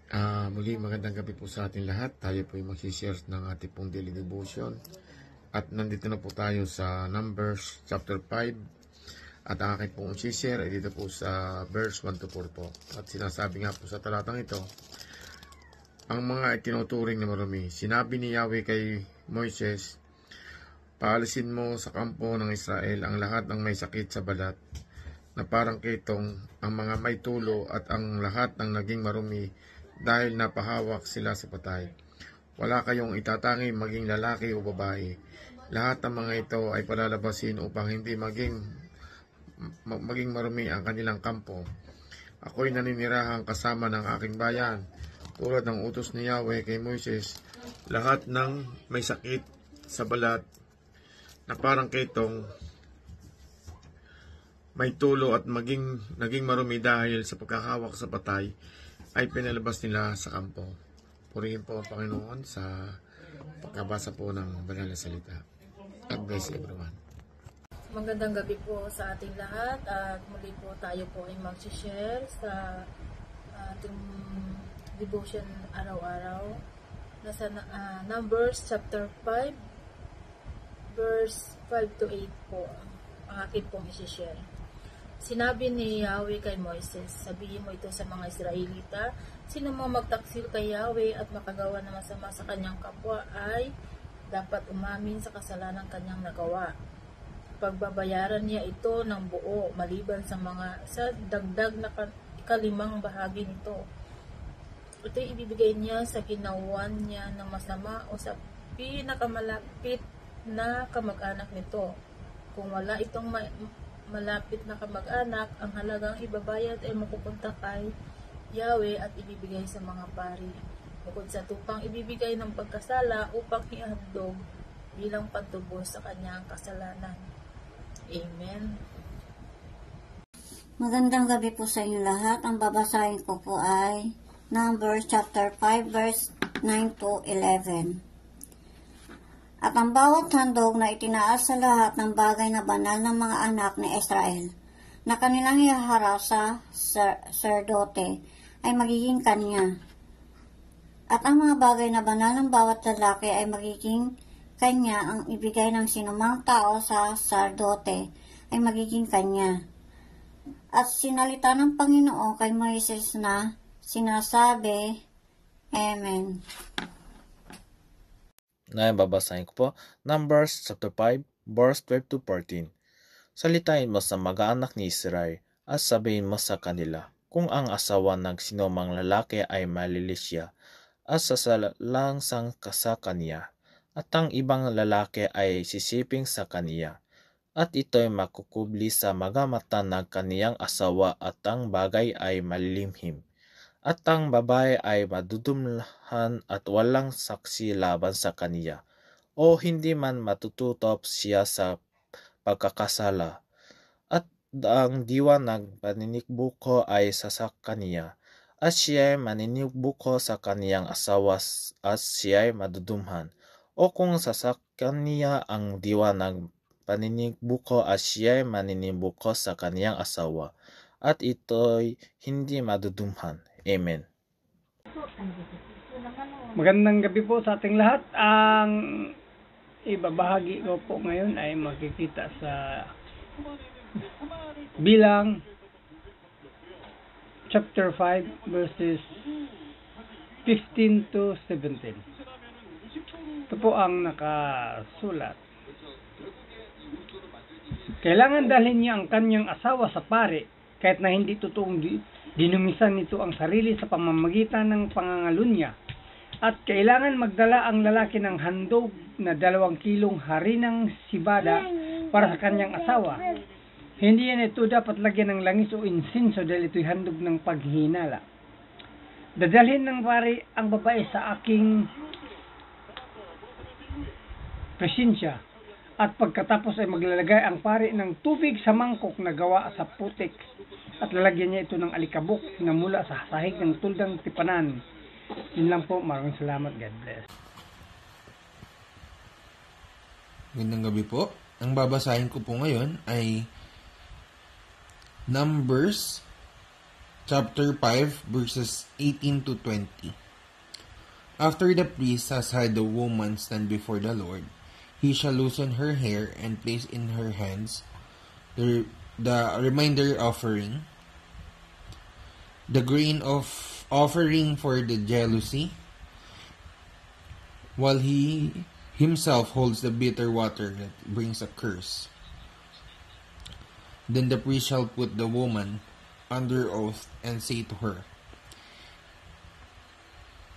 Muli magandang gabi po sa ating lahat. Tayo po yung mag-share ng ating pong daily devotion. At nandito na po tayo sa Numbers chapter 5. At ang aking pong share ay dito po sa verse 1 to 4 po. At sinasabi nga po sa talatang ito, ang mga itinuturing na marumi. Sinabi ni Yahweh kay Moises, paalisin mo sa kampo ng Israel ang lahat ng may sakit sa balat, na parang kitong, ang mga may tulo at ang lahat ng naging marumi dahil napahawak sila sa patay. Wala kayong itatangi maging lalaki o babae. Lahat ng mga ito ay palalabasin upang hindi maging marumi ang kanilang kampo. Ako'y naninirahang kasama ng aking bayan, tulad ng utos ni Yahweh kay Moises. Lahat ng may sakit sa balat na parang kitong, may tulo at naging marumi dahil sa pagkakawak sa patay, ay pinalabas nila sa kampo. Purihin po ang Panginoon sa pagkabasa po ng banal na salita. God bless everyone. Magandang gabi po sa ating lahat at muli po tayo po ay mag-share sa ating devotion araw-araw. Nasa Numbers chapter 5 verse 5 to 8 po ang akin pong i-share. Sinabi ni Yahweh kay Moises, sabihin mo ito sa mga Israelita, sino mga magtaksil kay Yahweh at makagawa na masama sa kanyang kapwa ay dapat umamin sa kasalanan kanyang nagawa. Pagbabayaran niya ito ng buo maliban sa dagdag na ikalimang bahagi nito. Ito ibibigay niya sa ginawan niya ng masama o sa pinakamalapit na kamag-anak nito. Kung wala itong malapit na kamag-anak, ang halagang ibabayad ay mapupunta kay Yahweh at ibibigay sa mga pari. Bukod sa tupang ibibigay ng pagkasala upang ihandog bilang pantubos sa kanyang kasalanan. Amen. Magandang gabi po sa inyo lahat. Ang babasahin ko po ay Numbers chapter 5 verse 9 to 11. At ang bawat handog na itinaas sa lahat ng bagay na banal ng mga anak ni Israel, na kanilang ihaharap sa sacerdote, ay magiging kanya. At ang mga bagay na banal ng bawat lalaki ay magiging kanya. Ang ibigay ng sinumang tao sa sacerdote ay magiging kanya. At sinalita ng Panginoon kay Moises na sinasabi, Amen. Ngayon babasahin ko po, Numbers chapter 5, verse 12 to 14. Salitain mo sa mag-anak ni Israel at sabihin mo sa kanila, kung ang asawa ng sinumang lalaki ay malilisya at sasalangsang sa kaniya, at ang ibang lalaki ay sisiping sa kaniya, at ito'y makukubli sa mga mata ng kaniyang asawa at ang bagay ay malilimhim. At ang babae ay madudumlahan at walang saksi laban sa kaniya, o hindi man matututop siya sa pagkakasala. At ang diwa ng paninikbuko ay sa kaniya, at siya ay maninikbuko sa kaniyang asawa at siya ay madudumhan. O kung sa kaniya ang diwa ng paninikbuko at siya ay maninikbuko sa kaniyang asawa, at ito'y hindi madudumhan. Amen. Magandang gabi po sa ating lahat. Ang ibabahagi ko po ngayon ay makikita sa Bilang chapter 5 verses 15 to 17. Ito po ang nakasulat. Kailangan dalhin niya ang kanyang asawa sa pari kahit na hindi totoong dinumisan nito ang sarili sa pamamagitan ng pangangalun niya. At kailangan magdala ang lalaki ng handog na 2 kilong harinang sibada para sa kanyang asawa. Hindi yan ito dapat lagyan ng langis o insinso dahil ito'y handog ng paghinala. Dadalhin ng pari ang babae sa aking presensya. At pagkatapos ay maglalagay ang pari ng tubig sa mangkok na gawa sa putik at lalagyan niya ito ng alikabok na mula sa sahig ng tuldang tipanan. Yun lang po. Maraming salamat. God bless. Magandang gabi po. Ang babasahin ko po ngayon ay Numbers chapter 5, verses 18 to 20. After the priest has had the woman stand before the Lord, he shall loosen her hair and place in her hands the reminder offering, the grain of offering for the jealousy, while he himself holds the bitter water that brings a curse. Then the priest shall put the woman under oath and say to her,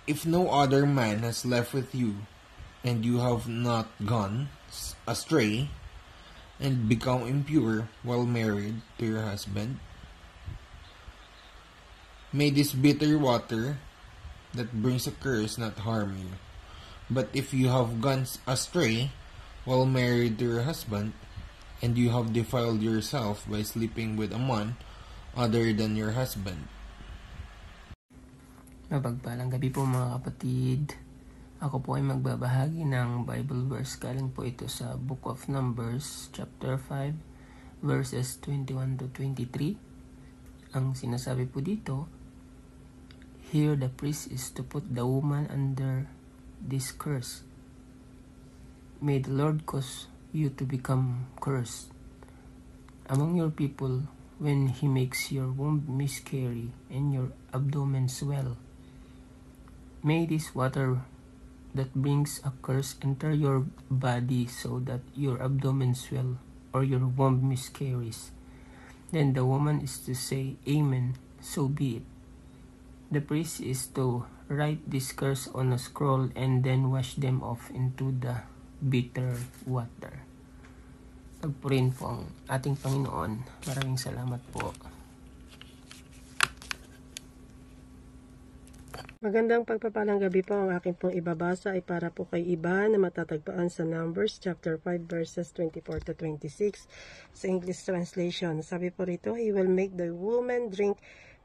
"If no other man has left with you, and you have not gone astray and become impure while married to your husband, may this bitter water that brings a curse not harm you. But if you have gone astray while married to your husband, and you have defiled yourself by sleeping with a man other than your husband." Mapagpalang gabi po mga kapatid. Ako po ay magbabahagi ng Bible verse. Galing po ito sa Book of Numbers, chapter 5, verses 21 to 23. Ang sinasabi po dito, "Here the priest is to put the woman under this curse. May the Lord cause you to become cursed among your people when he makes your womb miscarry and your abdomen swell. May this water that brings a curse enter your body so that your abdomen swell or your womb miscarries. Then the woman is to say, 'Amen, so be it.' The priest is to write this curse on a scroll and then wash them off into the bitter water." Pagpurihin po ang ating Panginoon. Maraming salamat po. Magandang pagpapalang gabi po. Ang aking pong ibabasa ay para po kay iba na matatagpuan sa Numbers chapter 5 verses 24 to 26 sa English translation. Sabi po rito, "He will make the woman drink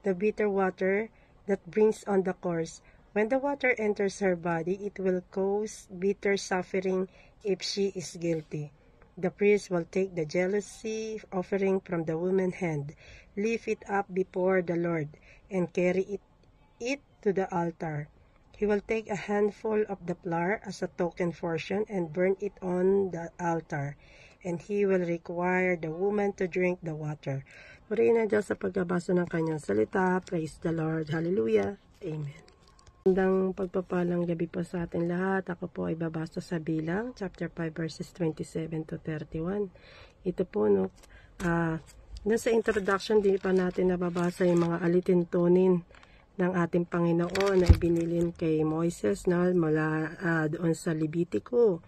the bitter water that brings on the curse. When the water enters her body, it will cause bitter suffering if she is guilty. The priest will take the jealousy offering from the woman's hand, lift it up before the Lord, and carry it to the altar. He will take a handful of the flour as a token portion and burn it on the altar, and he will require the woman to drink the water." Purihin na Diyos sa pagbabasa ng kanyang salita. Praise the Lord. Hallelujah. Amen. Magandang pagpapalang gabi po sa atin lahat. Ako po ay babasa sa Bilang, chapter 5, verses 27 to 31. Ito po, nasa introduction, di pa natin nababasa yung mga alituntunin ng ating Panginoon na ibinilin kay Moises mula doon sa Levitico.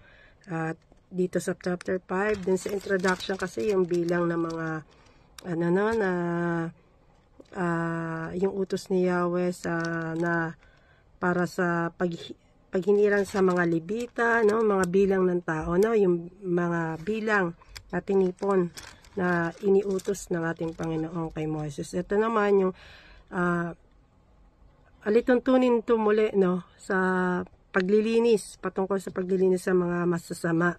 At dito sa chapter 5, din sa introduction kasi yung bilang ng mga yung utos ni Yahweh na para sa paghinirang sa mga Levita, mga bilang ng tao, yung mga bilang na tinipon na iniutos ng ating Panginoon kay Moses. Ito naman yung alituntunin ito muli sa paglilinis, patungkol sa paglilinis sa mga masasama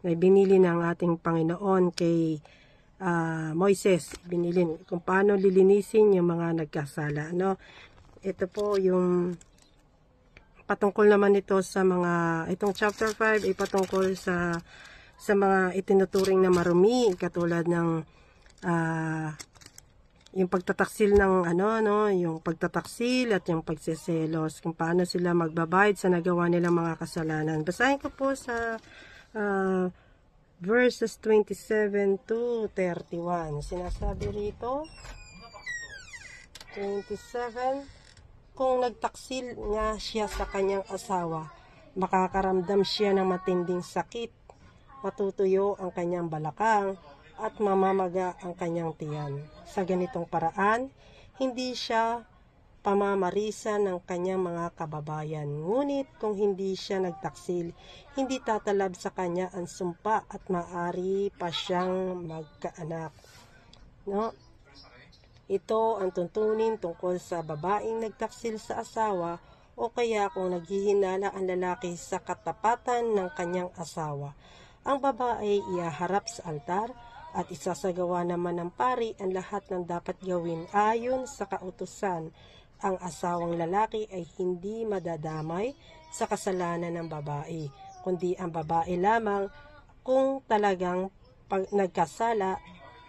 na binili ng ating Panginoon kay Moises, binilin kung paano lilinisin yung mga nagkasala. Ito po yung patungkol naman ito sa itong chapter 5 ay patungkol sa mga itinuturing na marumi, katulad ng yung pagtataksil ng yung pagtataksil at yung pagseselos, kung paano sila magbabayad sa nagawa nilang mga kasalanan. Basahin ko po sa verses 27 to 31. Sinasabi rito, 27, "Kung nagtaksil nga siya sa kanyang asawa, makakaramdam siya ng matinding sakit, matutuyo ang kanyang balakang, at mamamaga ang kanyang tiyan. Sa ganitong paraan, hindi siya pamamarisa ng kanyang mga kababayan. Ngunit kung hindi siya nagtaksil, hindi tatalab sa kanya ang sumpa at maaari pa siyang magkaanak." Ito ang tuntunin tungkol sa babaeng nagtaksil sa asawa, o kaya kung naghihinala ang lalaki sa katapatan ng kanyang asawa. Ang babae ihaharap sa altar at isasagawa naman ng pari ang lahat ng dapat gawin ayon sa kautusan. Ang asawang lalaki ay hindi madadamay sa kasalanan ng babae, kundi ang babae lamang kung talagang nagkasala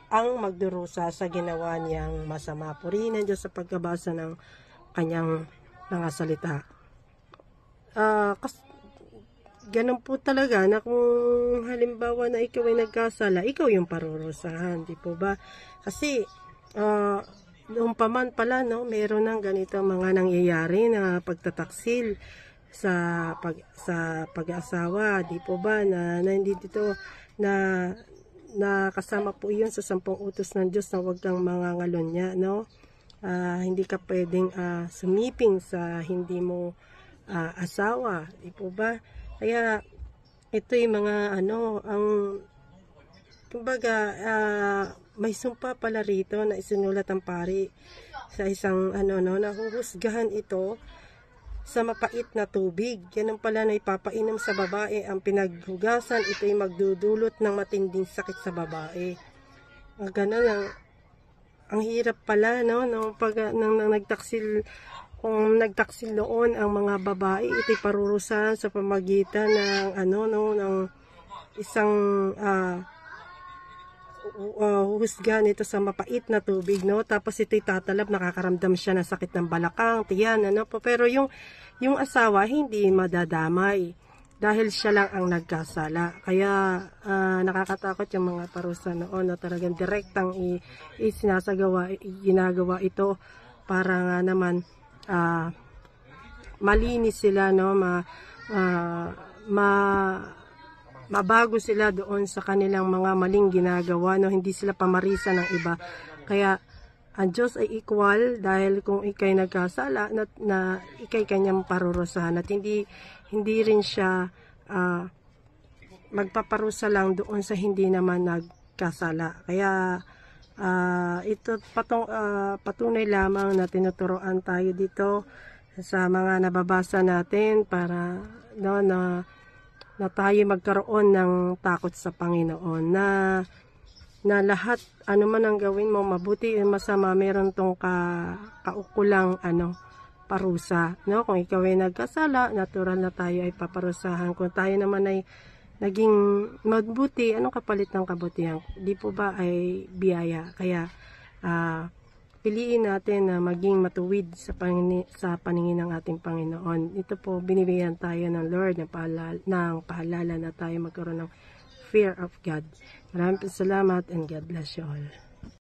ang magdurusa sa ginawa niyang masama. Purihin ang Diyos sa pagkabasa ng kanyang mga salita. Ganun po talaga na kung halimbawa na ikaw ay nagkasala, ikaw yung parurusahan, di po ba? Kasi noong paman pala, no, meron ng ganito mga nangyayari na pagtataksil sa pag-asawa, di po ba, na hindi dito na kasama po iyon sa 10 utos ng Diyos na huwag kang mangangalunya, no? Hindi ka pwedeng sumiping sa hindi mo asawa, di po ba? Kaya ito yung mga ang kumbaga may sumpa pala rito na isinulat ang pari sa isang nahuhusgahan ito sa mapait na tubig. Ganun pala na ipapainom sa babae ang pinaghugasan, ito ay magdudulot ng matinding sakit sa babae. Ganun ang hirap pala, no, pag nagtaksil. Kung nagtaksil noon ang mga babae, ito'y parurusahan sa pamagitan ng ng isang husga nito sa mapait na tubig, no? Tapos ito'y tatalab, nakakaramdam siya ng sakit ng balakang, tiyan, pero yung asawa hindi madadamay dahil siya lang ang nagkasala. Kaya nakakatakot yung mga parusa noon na talagang direktang ginagawa ito para nga naman malinis sila, no, mabago sila doon sa kanilang mga maling ginagawa, no, hindi sila pamarisa ng iba. Kaya ang Diyos ay equal dahil kung ikay nagkasala na ikay kanyang parurusahan at hindi rin siya magpaparusa lang doon sa hindi naman nagkasala. Kaya ito patunay lamang na tinuturoan tayo dito sa mga nababasa natin para na tayo magkaroon ng takot sa Panginoon, na lahat man ang gawin mo, mabuti o masama, meron tong kaukulang parusa, no? Kung ikaw ay nagkasala, natural na tayo ay paparusahan. Kung tayo naman ay naging mabuti, anong kapalit ng kabutihan? Di po ba ay biyaya? Kaya piliin natin na maging matuwid sa paningin ng ating Panginoon. Ito po, binibigyan tayo ng Lord ng paalala na tayo magkaroon ng fear of God. Maraming salamat and God bless you all.